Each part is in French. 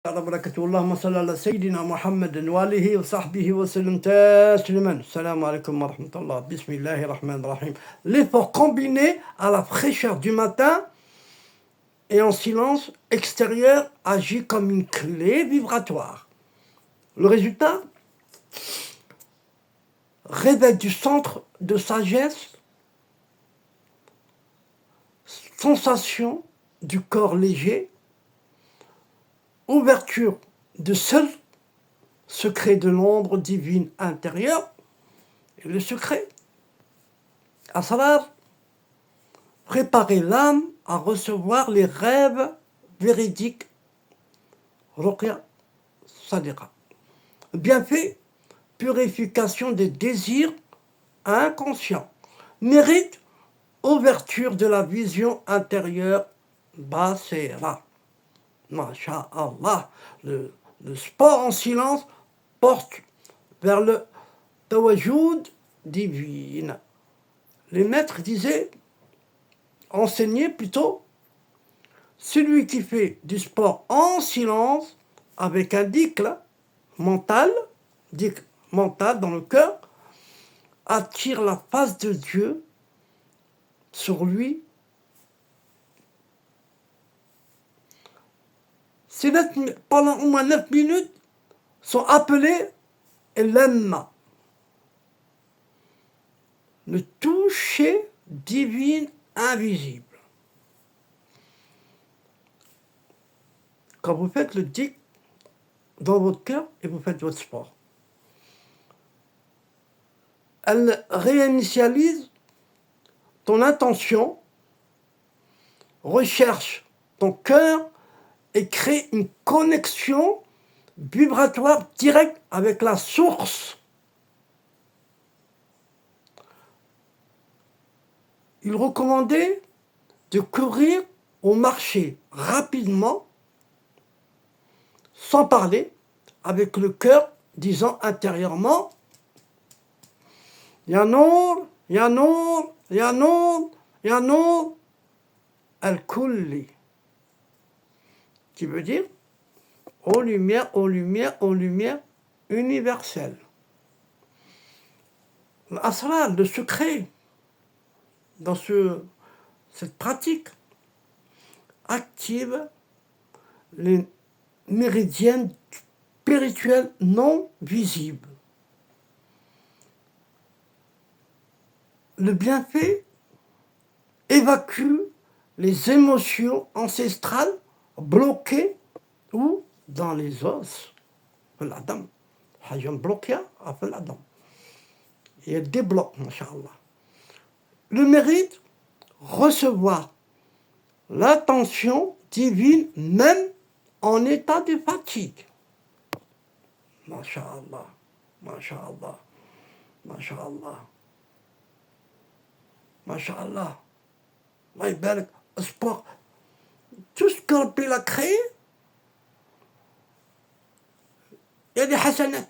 وبركاته اللهم صل على سيدنا محمد وآله وصحبه وسلم تسليما السلام عليكم ورحمة الله بسم الله الرحمن الرحيم. L'effort combiné à la fraîcheur du matin et en silence extérieur agit comme une clé vibratoire. Le résultat, réveil du centre de sagesse, sensation du corps léger, ouverture de seul secret de l'ombre divine intérieure. Et le secret, à savoir, préparer l'âme à recevoir les rêves véridiques, Ruqya Sadiqa. Bienfait, purification des désirs inconscients. Mérite, ouverture de la vision intérieure, Basera. Masha'Allah. Le sport en silence porte vers le tawajoud divine. Les maîtres disaient, enseignaient plutôt, celui qui fait du sport en silence avec un dhikr mental dans le cœur, attire la face de Dieu sur lui. Ces pendant au moins 9 minutes sont appelés lemma, le toucher divin invisible. Quand vous faites le dhikr dans votre cœur et vous faites votre sport, elle réinitialise ton intention, recherche ton cœur et crée une connexion vibratoire directe avec la source. Il recommandait de courir ou marcher rapidement, sans parler, avec le cœur disant intérieurement Ya Nour, Ya Nour, Ya Nour, Ya Nour Al-Kulli, qui veut dire ô lumière, ô lumière, ô lumière universelle. L'asrar, le secret dans cette pratique active les méridiennes spirituelles non visibles. Le bienfait évacue les émotions ancestrales bloquées ou dans les os. L'Adam. Hajam bloqué à l'Adam. Et elle débloque, Masha'Allah. Le mérite, recevoir l'attention divine même en état de fatigue. Masha'Allah, Masha'Allah, Masha'Allah, Masha'Allah. Allah يبارك, sport. Tout ce qu'on peut la créer, il y a des hasanat.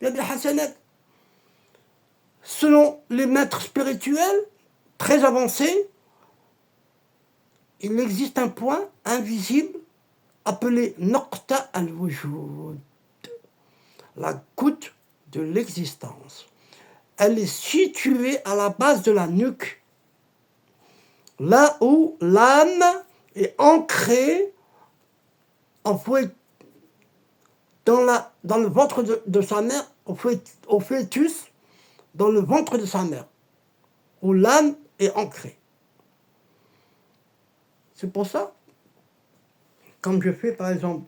Il y a des hasanat. Selon les maîtres spirituels très avancés, il existe un point invisible appelé Naqta al-Wujud, la goutte de l'existence. Elle est située à la base de la nuque, là où l'âme est ancrée en fouet, dans le ventre de sa mère, au fœtus, dans le ventre de sa mère, où l'âme est ancrée. C'est pour ça, comme je fais par exemple,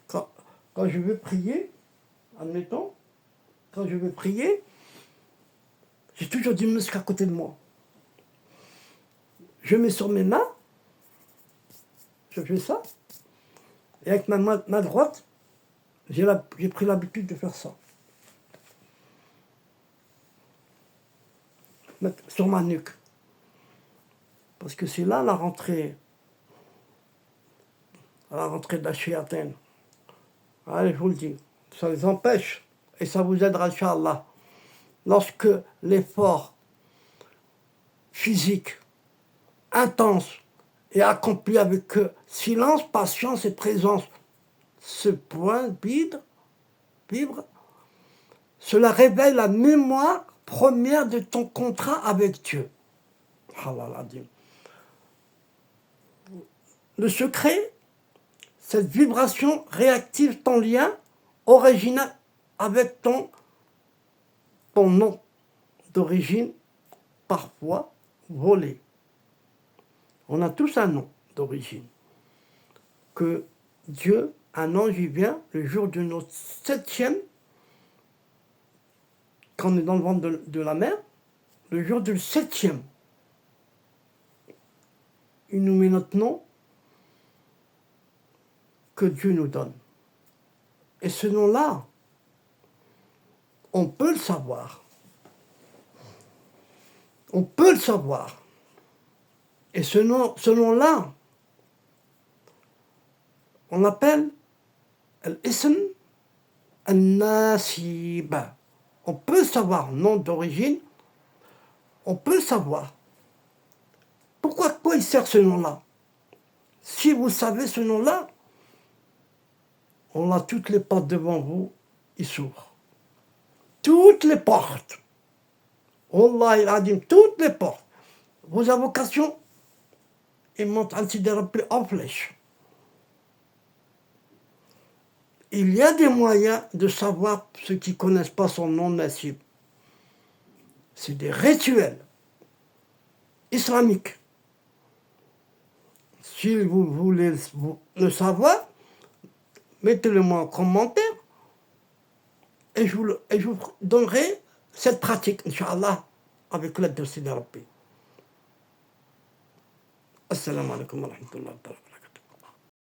quand je veux prier, admettons, quand je veux prier, j'ai toujours du muscle à côté de moi. Je mets sur mes mains, je fais ça, et avec ma main droite, j'ai pris l'habitude de faire ça. Mettre sur ma nuque. Parce que c'est là la rentrée de la shiatine. Allez, je vous le dis, ça les empêche et ça vous aidera, Inch'Allah. Lorsque l'effort physique intense et accompli avec silence, patience et présence ce point vibre, cela révèle la mémoire première de ton contrat avec Dieu. Le secret, cette vibration réactive ton lien original avec ton nom d'origine, parfois volé. On a tous un nom d'origine. Que Dieu, un ange, il vient le jour de notre 7e, quand on est dans le ventre de la mère, le jour du 7e. Il nous met notre nom que Dieu nous donne. Et ce nom-là, on peut le savoir. On peut le savoir. Et ce nom-là, on l'appelle Al-Ism Al-Nasib. On peut le savoir, nom d'origine, on peut le savoir. Pourquoi il sert ce nom-là? Si vous savez ce nom-là, on a toutes les portes devant vous, ils s'ouvrent. Toutes les portes. Wallah il-Adim, toutes les portes. Vos avocations, ils montent ainsi des rappels en flèche. Il y a des moyens de savoir ceux qui ne connaissent pas son nom nasib. C'est des rituels islamiques. Si vous voulez le savoir, mettez-le-moi en commentaire et je vous donnerai cette pratique, Inch'Allah, avec l'aide de Sidi Rabbi. Assalamu alaikum wa rahmatullahi wa barakatuh.